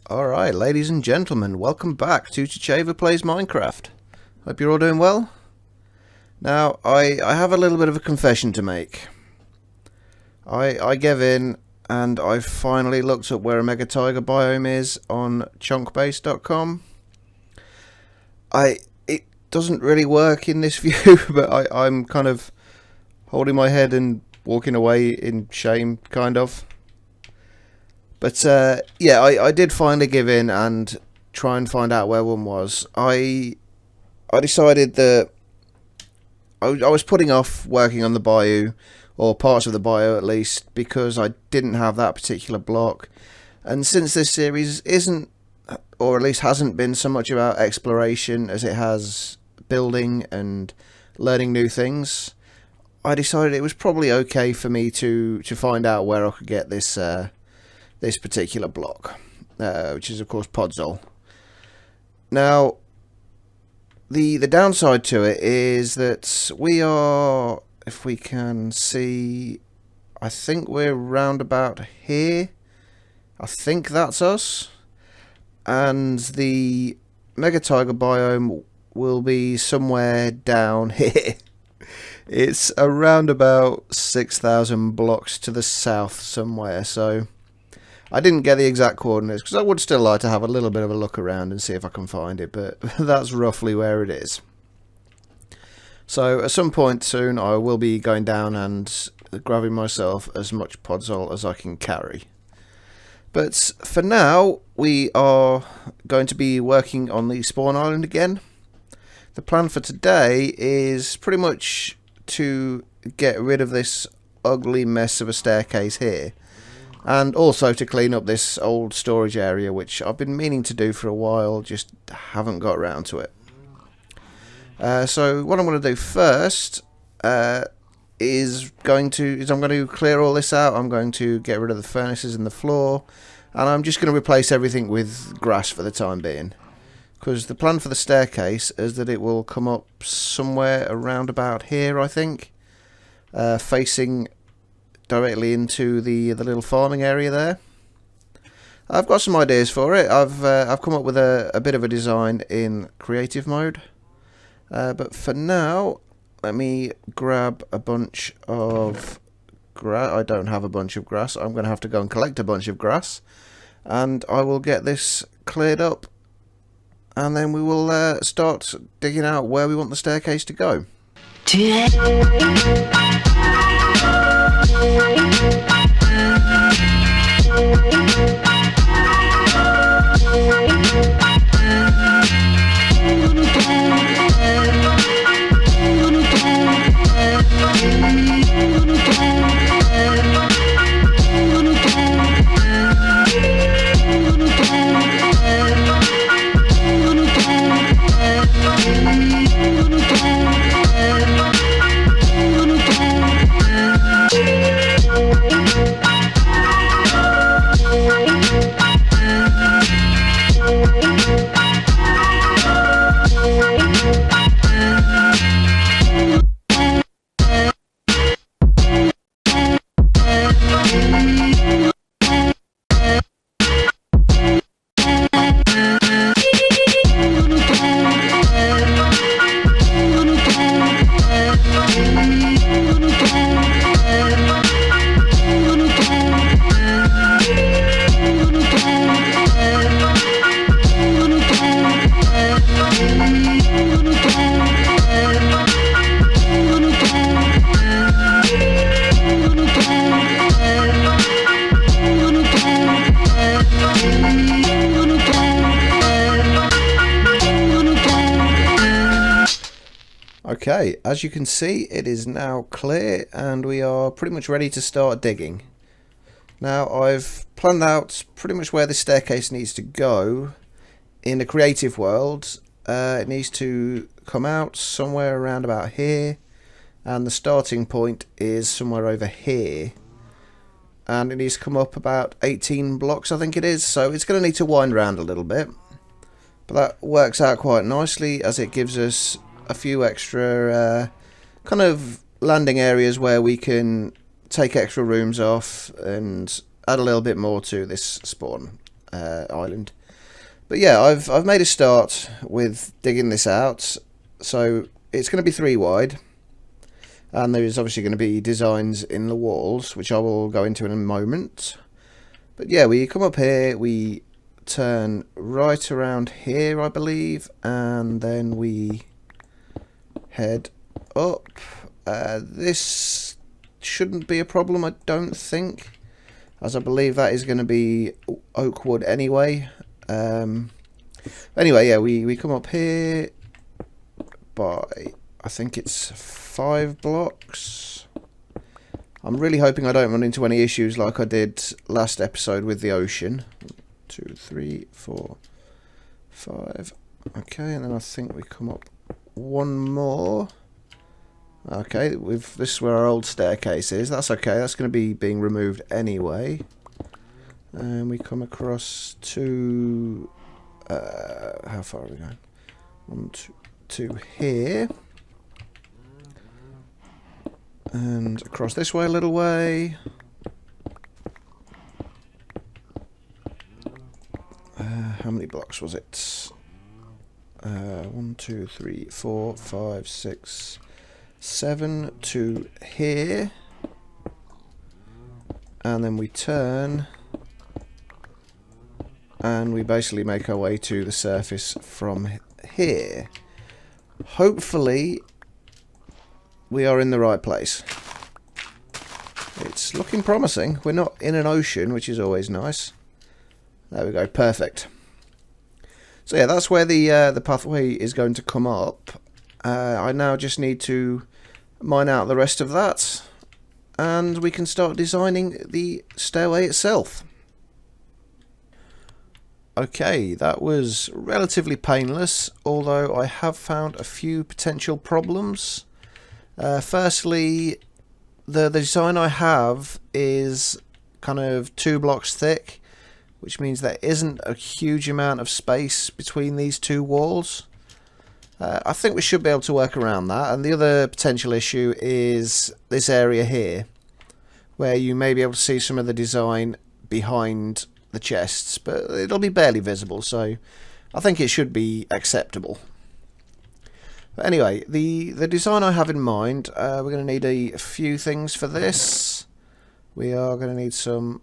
Alright, ladies and gentlemen, welcome back to Chachava Plays Minecraft. Hope you're all doing well. Now, I have a little bit of a confession to make. I gave in and I finally looked up where a Mega Tiger biome is on chunkbase.com. It doesn't really work in this view, but I'm kind of holding my head and walking away in shame, kind of. But yeah, I did finally give in and try and find out where one was. I decided that I was putting off working on the bayou, or parts of the bayou at least, because I didn't have that particular block. And since this series isn't, or at least hasn't been so much about exploration as it has building and learning new things, I decided it was probably okay for me to find out where I could get this this particular block, which is of course Podzol. Now, the downside to it is that we are, if we can see, I think we're round about here. I think that's us. And the Mega Tiger biome will be somewhere down here. It's around about 6,000 blocks to the south somewhere, so I didn't get the exact coordinates because I would still like to have a little bit of a look around and see if I can find it, but that's roughly where it is. So at some point soon I will be going down and grabbing myself as much Podzol as I can carry. But for now we are going to be working on the spawn island again. The plan for today is pretty much to get rid of this ugly mess of a staircase here. And also to clean up this old storage area, which I've been meaning to do for a while, just haven't got around to it. So what I'm going to do first is I'm going to clear all this out. I'm going to get rid of the furnaces in the floor, and I'm just going to replace everything with grass for the time being. Because the plan for the staircase is that it will come up somewhere around about here, I think, facing directly into the little farming area there. I've got some ideas for it. I've come up with a bit of a design in creative mode, but for now let me grab a bunch of grass. I don't have a bunch of grass. I'm going to have to go and collect a bunch of grass, and I will get this cleared up, and then we will start digging out where we want the staircase to go. Okay, as you can see, it is now clear and we are pretty much ready to start digging. Now, I've planned out pretty much where the staircase needs to go. In the creative world, it needs to come out somewhere around about here, and the starting point is somewhere over here. And it needs to come up about 18 blocks, I think it is, so it's going to need to wind around a little bit. But that works out quite nicely, as it gives us a few extra kind of landing areas where we can take extra rooms off and add a little bit more to this spawn island. But yeah, I've made a start with digging this out. So it's going to be 3 wide. And there is obviously going to be designs in the walls, which I will go into in a moment. But yeah, we come up here, we turn right around here, I believe, and then we head up. This shouldn't be a problem, I don't think, as I believe that is going to be oak wood anyway. Anyway, yeah, we come up here by, I think it's 5 blocks. I'm really hoping I don't run into any issues like I did last episode with the ocean. 2, 3, 4, 5. Okay, and then I think we come up one more. Okay, this is where our old staircase is. That's okay, that's going to be being removed anyway. And we come across to... how far are we going? 1, 2 here. And across this way a little way. How many blocks was it? 1, 2, 3, 4, 5, 6, 7 to here. And then we turn. And we basically make our way to the surface from here. Hopefully we are in the right place. It's looking promising. We're not in an ocean, which is always nice. There we go, perfect. So yeah, that's where the pathway is going to come up. I now just need to mine out the rest of that, and we can start designing the stairway itself. Okay, that was relatively painless, although I have found a few potential problems. Firstly, the design I have is kind of 2 blocks thick, which means there isn't a huge amount of space between these 2 walls. I think we should be able to work around that, and the other potential issue is this area here, where you may be able to see some of the design behind the chests, but it'll be barely visible, so I think it should be acceptable. But anyway, the design I have in mind, we're going to need a few things for this. We are going to need some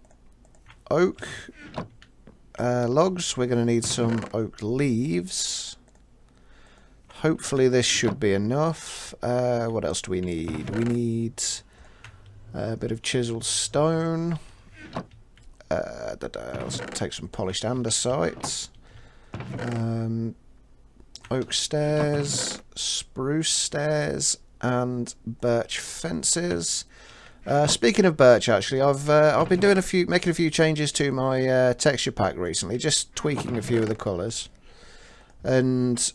oak logs, we're going to need some oak leaves. Hopefully this should be enough. What else do we need? We need a bit of chiseled stone. Let's take some polished andesite. Oak stairs, spruce stairs, and birch fences. Speaking of birch, actually, I've been doing making a few changes to my texture pack recently, just tweaking a few of the colours, and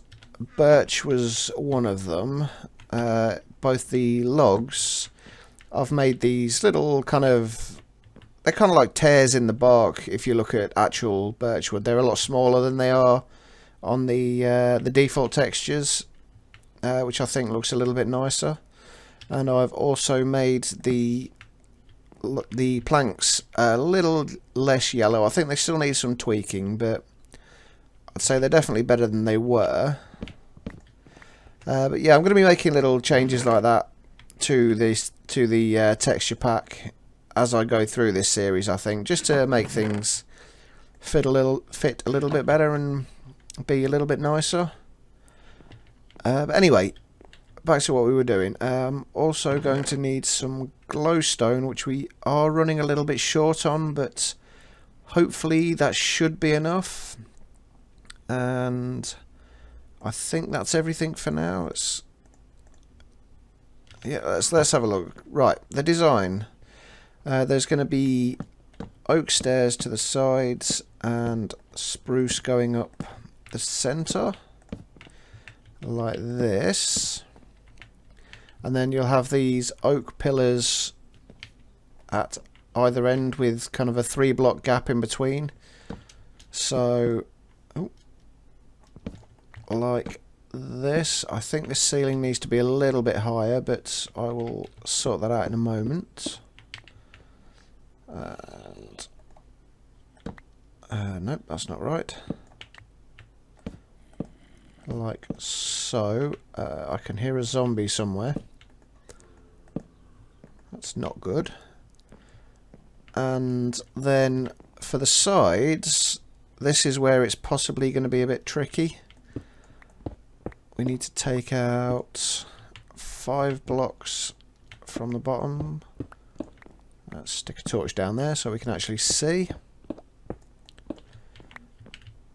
birch was one of them. Both the logs, I've made these little they're kind of like tears in the bark. If you look at actual birch wood, they're a lot smaller than they are on the default textures, which I think looks a little bit nicer. And I've also made the planks a little less yellow. I think they still need some tweaking, but I'd say they're definitely better than they were. But yeah, I'm going to be making little changes like that to the texture pack as I go through this series, I think, just to make things fit a little bit better and be a little bit nicer. But anyway, back to what we were doing. Also going to need some glowstone, which we are running a little bit short on, but hopefully that should be enough. And I think that's everything for now. Let's have a look. Right, the design. There's going to be oak stairs to the sides and spruce going up the centre, like this. And then you'll have these oak pillars at either end with kind of a 3-block gap in between. So, like this. I think this ceiling needs to be a little bit higher, but I will sort that out in a moment. And Nope, that's not right. Like so. I can hear a zombie somewhere. That's not good. And then for the sides, this is where it's possibly going to be a bit tricky. We need to take out 5 blocks from the bottom. Let's stick a torch down there so we can actually see.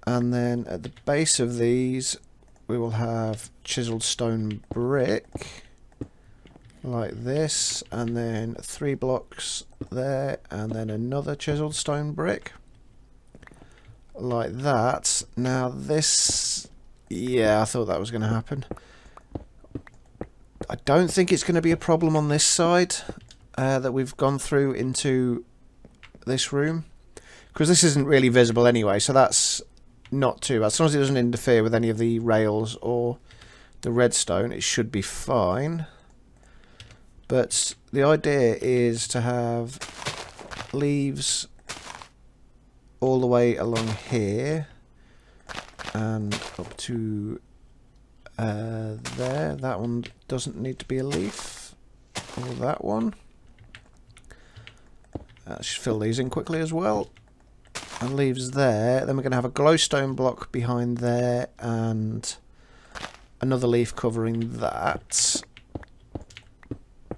And then at the base of these, we will have chiseled stone brick. Like this, and then 3 blocks there, and then another chiseled stone brick. Like that. Now this... yeah, I thought that was going to happen. I don't think it's going to be a problem on this side that we've gone through into this room. Because this isn't really visible anyway, so that's not too bad. As long as it doesn't interfere with any of the rails or the redstone, it should be fine. But the idea is to have leaves all the way along here and up to there. That one doesn't need to be a leaf. Or that one. Let's just fill these in quickly as well. And leaves there. Then we're going to have a glowstone block behind there and another leaf covering that.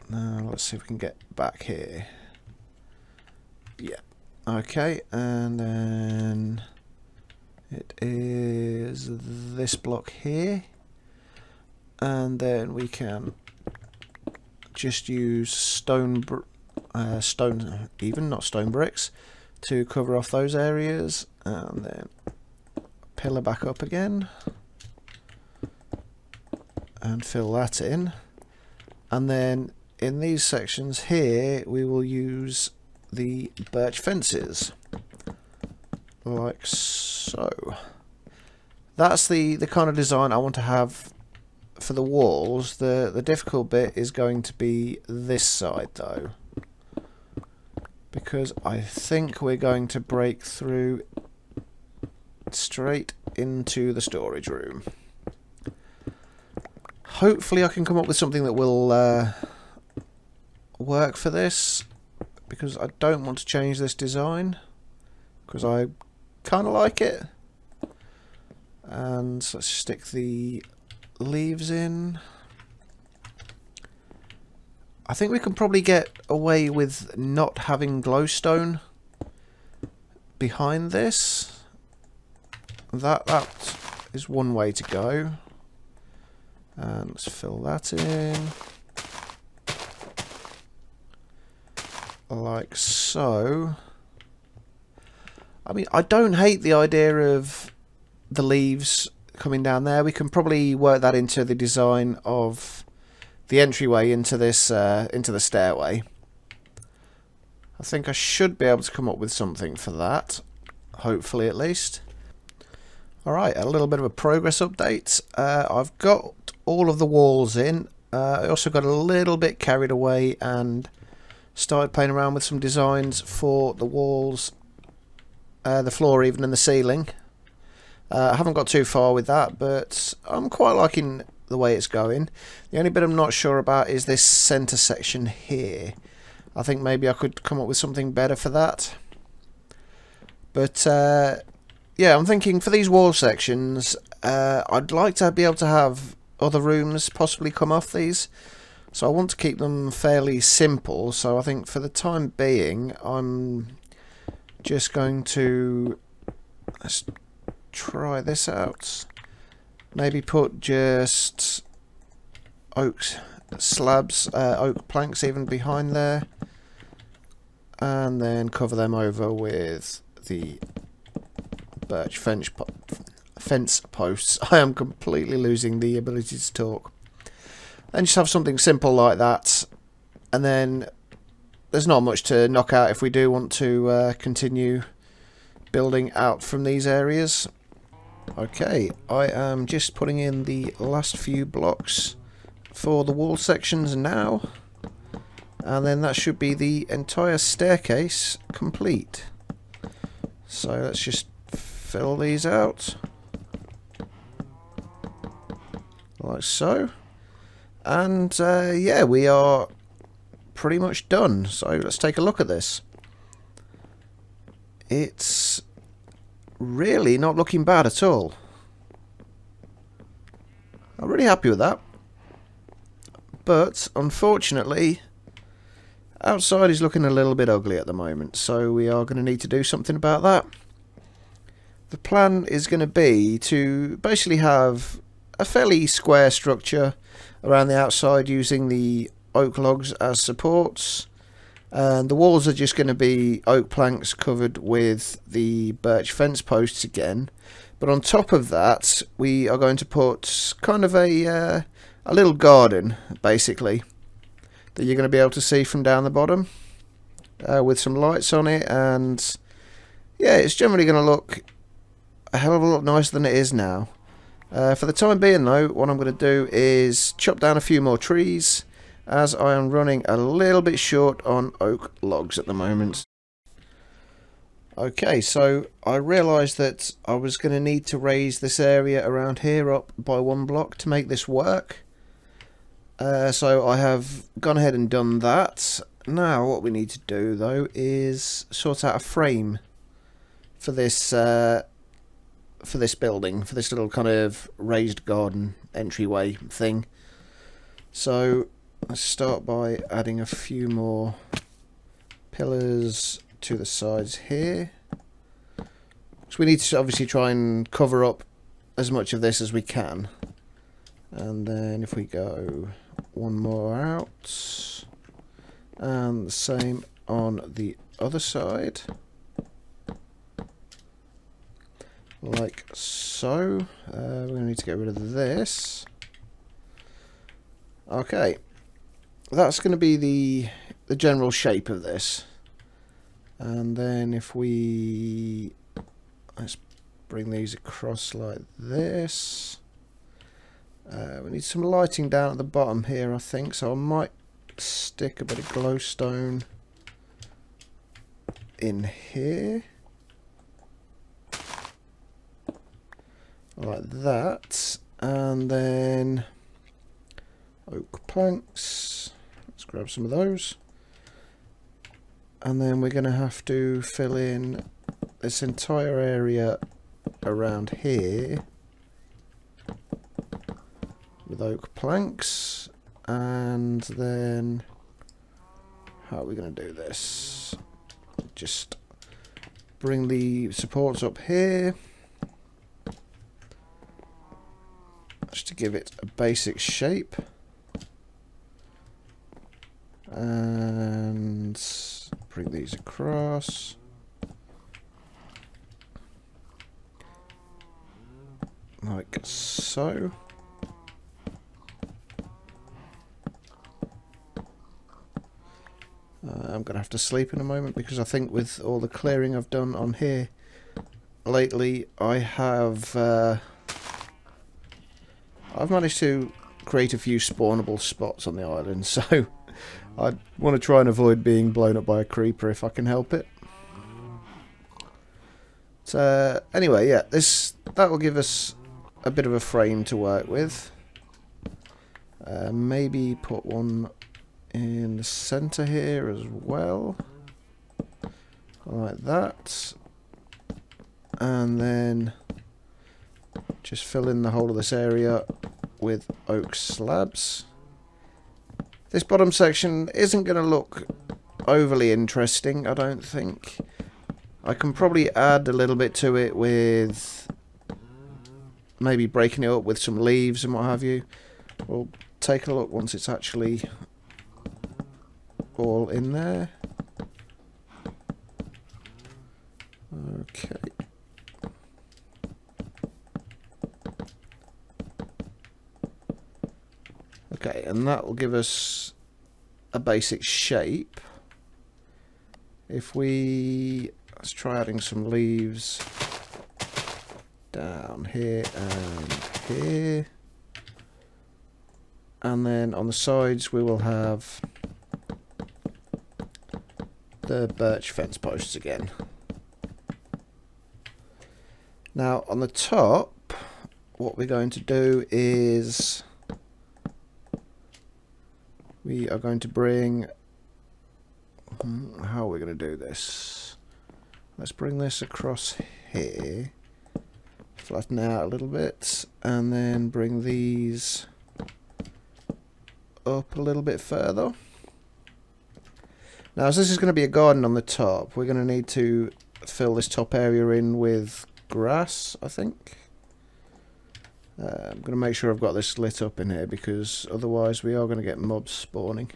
Now let's see if we can get back here. Yeah. Okay, and then it is this block here. And then we can just use stone bricks to cover off those areas, and then pillar back up again and fill that in. And then in these sections here, we will use the birch fences, like so. That's the kind of design I want to have for the walls. The difficult bit is going to be this side though, because I think we're going to break through straight into the storage room. Hopefully I can come up with something that will work for this, because I don't want to change this design, because I kind of like it. And so let's stick the leaves in. I think we can probably get away with not having glowstone behind this. That is one way to go. And let's fill that in. Like so. I mean, I don't hate the idea of the leaves coming down there. We can probably work that into the design of the entryway into this into the stairway. I think I should be able to come up with something for that, hopefully at least. Alright, a little bit of a progress update. I've got all of the walls in. I also got a little bit carried away and started playing around with some designs for the walls, the floor even, and the ceiling. I haven't got too far with that, but I'm quite liking the way it's going. The only bit I'm not sure about is this centre section here. I think maybe I could come up with something better for that. But yeah, I'm thinking for these wall sections, I'd like to be able to have other rooms possibly come off these. So I want to keep them fairly simple. So I think for the time being, I'm just going to... let's try this out. Maybe put just oak slabs, oak planks even behind there, and then cover them over with the birch fence posts. I am completely losing the ability to talk. And just have something simple like that, and then there's not much to knock out if we do want to continue building out from these areas. Okay, I am just putting in the last few blocks for the wall sections now, and then that should be the entire staircase complete. So let's just fill these out. Like so. And yeah, we are pretty much done. So let's take a look at this. It's really not looking bad at all. I'm really happy with that. But unfortunately, outside is looking a little bit ugly at the moment, so we are going to need to do something about that. The plan is going to be to basically have a fairly square structure around the outside using the oak logs as supports, and the walls are just going to be oak planks covered with the birch fence posts again. But on top of that, we are going to put kind of a little garden, basically, that you're going to be able to see from down the bottom, with some lights on it, and yeah, it's generally going to look a hell of a lot nicer than it is now. For the time being though, what I'm going to do is chop down a few more trees, as I am running a little bit short on oak logs at the moment. Okay, so I realised that I was going to need to raise this area around here up by 1 block to make this work. So I have gone ahead and done that. Now what we need to do though is sort out a frame for this building, for this little kind of raised garden entryway thing. So let's start by adding a few more pillars to the sides here. So we need to obviously try and cover up as much of this as we can. And then if we go one more out, and the same on the other side, like so. We're going to need to get rid of this. Okay, that's going to be the general shape of this. And then if we, let's bring these across like this. We need some lighting down at the bottom here, I think, so I might stick a bit of glowstone in here. Like that. And then oak planks. Let's grab some of those. And then we're going to have to fill in this entire area around here with oak planks. And then how are we going to do this? Just bring the supports up here, just to give it a basic shape. And bring these across. Like so. I'm going to have to sleep in a moment, because I think with all the clearing I've done on here lately, I've managed to create a few spawnable spots on the island, so I want to try and avoid being blown up by a creeper if I can help it. So anyway, yeah, that will give us a bit of a frame to work with. Maybe put one in the center here as well, like that, and then just fill in the whole of this area with oak slabs. This bottom section isn't going to look overly interesting, I don't think. I can probably add a little bit to it with maybe breaking it up with some leaves and what have you. We'll take a look once it's actually all in there. Okay. Okay, and that will give us a basic shape. If let's try adding some leaves down here and here. And then on the sides we will have the birch fence posts again. Now on the top, what we're going to do is we are going to bring, how are we going to do this? Let's bring this across here, flatten it out a little bit, and then bring these up a little bit further. Now, as this is going to be a garden on the top, we're going to need to fill this top area in with grass, I think. I'm going to make sure I've got this lit up in here, because otherwise we are going to get mobs spawning.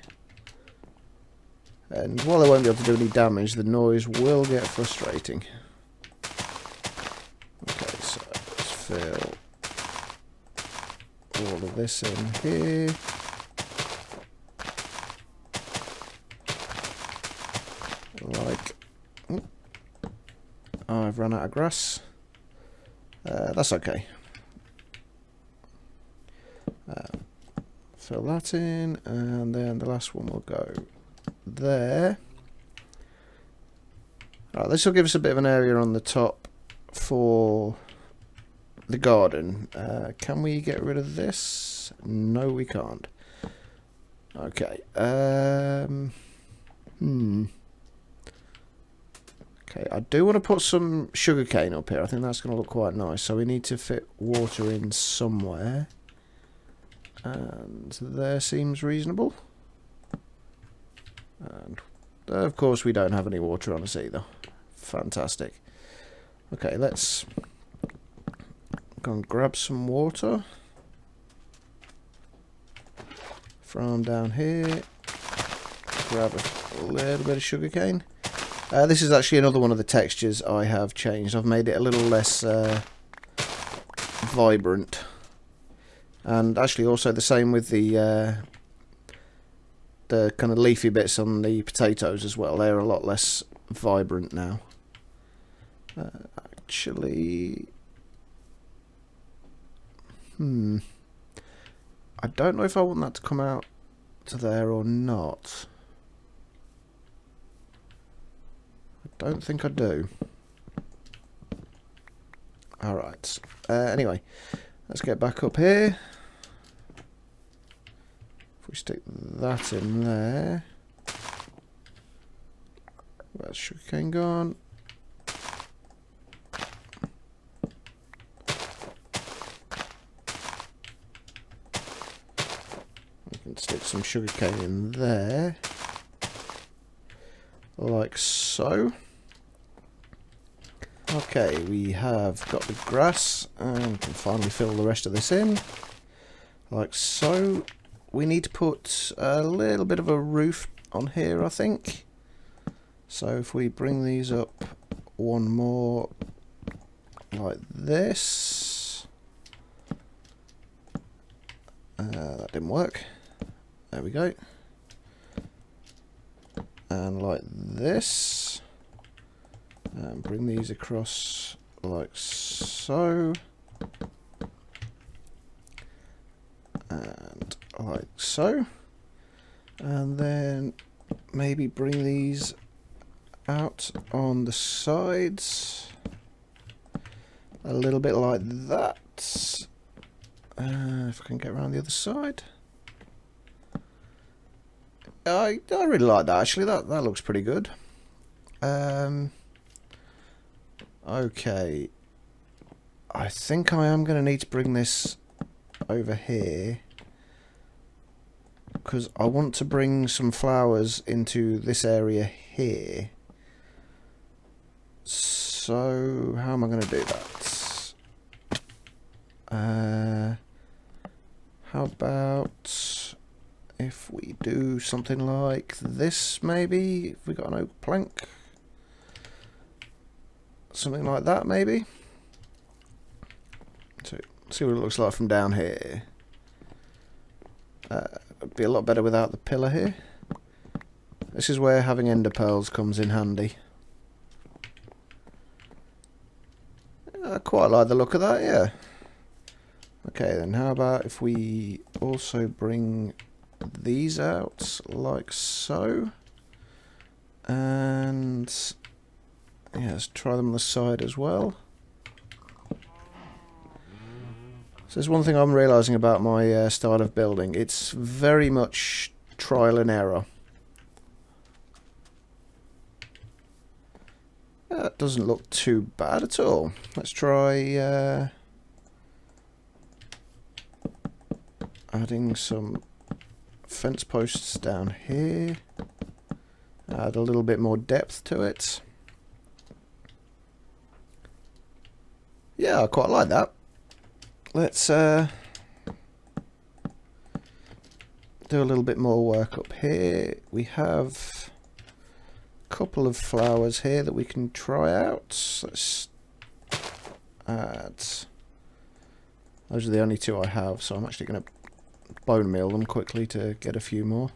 And while they won't be able to do any damage, the noise will get frustrating. Okay, so let's fill all of this in here. Like, oh, I've run out of grass. That's okay. Fill that in, and then the last one will go there. Alright, this will give us a bit of an area on the top for the garden. Can we get rid of this? No, we can't. Okay. Okay, I do want to put some sugarcane up here. I think that's going to look quite nice. So we need to fit water in somewhere. And there seems reasonable. And of course we don't have any water on us either. Fantastic. Okay, let's go and grab some water from down here. Grab a little bit of sugarcane. This is actually another one of the textures I have changed. I've made it a little less vibrant. And actually also the same with the kind of leafy bits on the potatoes as well. They're a lot less vibrant now. Actually, I don't know if I want that to come out to there or not. I don't think I do. Alright. Anyway, let's get back up here. If we stick that in there. Where's sugarcane gone? We can stick some sugarcane in there. Like so. Okay, we have got the grass and can finally fill the rest of this in. Like so. We need to put a little bit of a roof on here, I think. So if we bring these up one more like this. That didn't work. There we go. And like this. And bring these across like so. And like so. And then maybe bring these out on the sides. A little bit like that. If I can get around the other side. I really like that actually. That looks pretty good. Okay. I think I am going to need to bring this over here. Because I want to bring some flowers into this area here. So, how am I going to do that? How about if we do something like this, maybe? If we got an oak plank? Something like that, maybe? So, see what it looks like from down here. It'd be a lot better without the pillar here. This is where having ender pearls comes in handy. I quite like the look of that, yeah. Okay, then how about if we also bring these out like so. And yeah, let's try them on the side as well. So there's one thing I'm realising about my style of building. It's very much trial and error. That doesn't look too bad at all. Let's try adding some fence posts down here. Add a little bit more depth to it. Yeah, I quite like that. Let's do a little bit more work up here. We have a couple of flowers here that we can try out. Let's add. Those are the only two I have, so I'm actually going to bone meal them quickly to get a few more.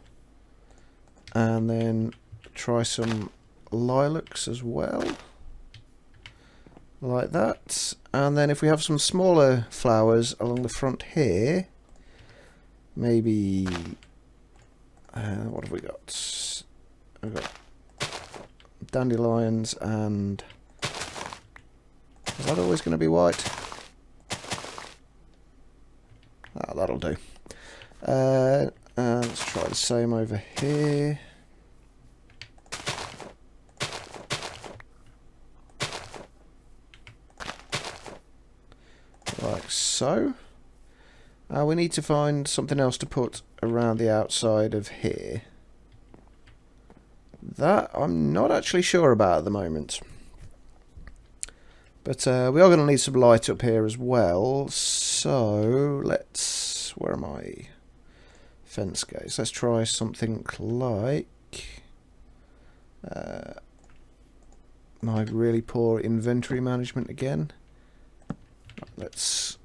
And then try some lilacs as well. Like that. And then if we have some smaller flowers along the front here, maybe what have we got? We've got dandelions, and is that always going to be white? Ah, that'll do. And let's try the same over here. Like so. We need to find something else to put around the outside of here. That I'm not actually sure about at the moment. But we are going to need some light up here as well. So let's... where are my fence gates? Let's try something like... my really poor inventory management again. Let's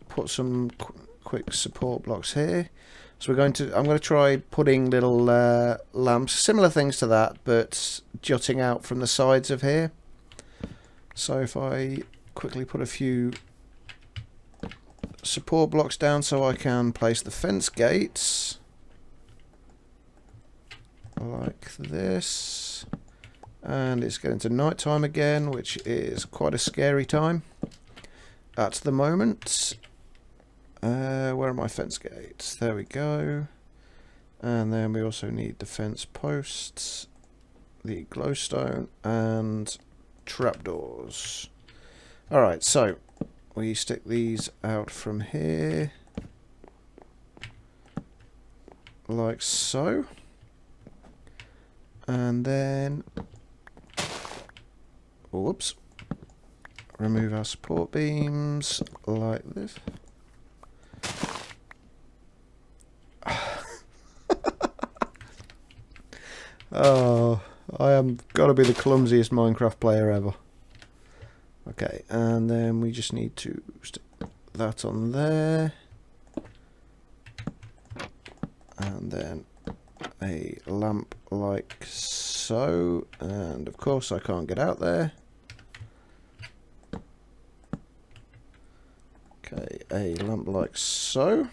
put some quick support blocks here. So I'm going to try putting little lamps, similar things to that, but jutting out from the sides of here. So if I quickly put a few support blocks down so I can place the fence gates like this. And it's getting to night time again, which is quite a scary time at the moment. Where are my fence gates? There we go. And then we also need the fence posts, the glowstone, and trapdoors. Alright, so we stick these out from here like so. And then, whoops, remove our support beams like this. Oh, I am gotta be the clumsiest Minecraft player ever. Okay, and then we just need to stick that on there. And then a lamp like so. And of course I can't get out there. Okay, a lamp like so.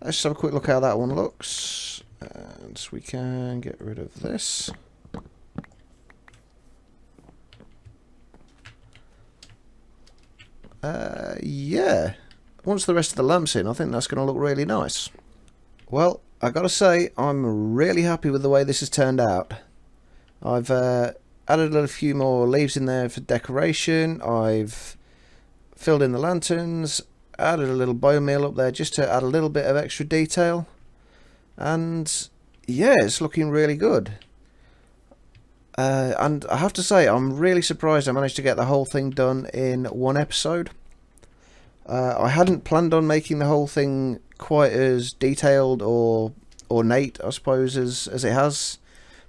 Let's just have a quick look how that one looks. And we can get rid of this. Yeah. Once the rest of the lamp's in, I think that's going to look really nice. Well, I gotta say, I'm really happy with the way this has turned out. I've added a few more leaves in there for decoration. I've filled in the lanterns, added a little bone meal up there just to add a little bit of extra detail. And yeah, it's looking really good. And I have to say, I'm really surprised I managed to get the whole thing done in one episode. I hadn't planned on making the whole thing quite as detailed or ornate, I suppose, as it has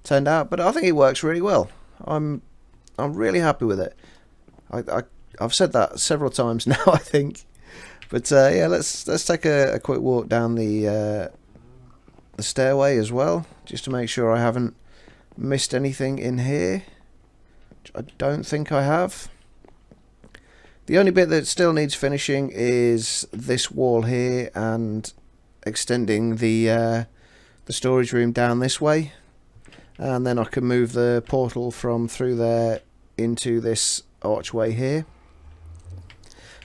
turned out, but I think it works really well. I'm really happy with it. I've said that several times now, I think. But yeah, let's take a quick walk down the stairway as well, just to make sure I haven't missed anything in here. Which I don't think I have. The only bit that still needs finishing is this wall here and extending the storage room down this way, and then I can move the portal from through there into this archway here.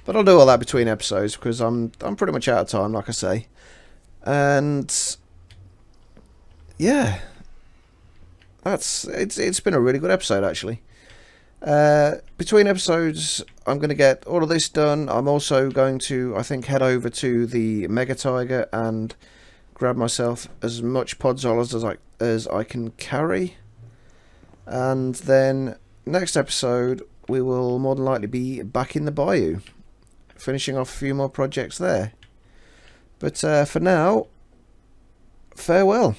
But I'll do all that between episodes because I'm pretty much out of time, like I say. And yeah, it's been a really good episode actually. Between episodes, I'm going to get all of this done. I'm also going to, I think, head over to the Mega Tiger and grab myself as much Podzollas as I can carry. And then next episode, we will more than likely be back in the bayou, finishing off a few more projects there. But for now, farewell.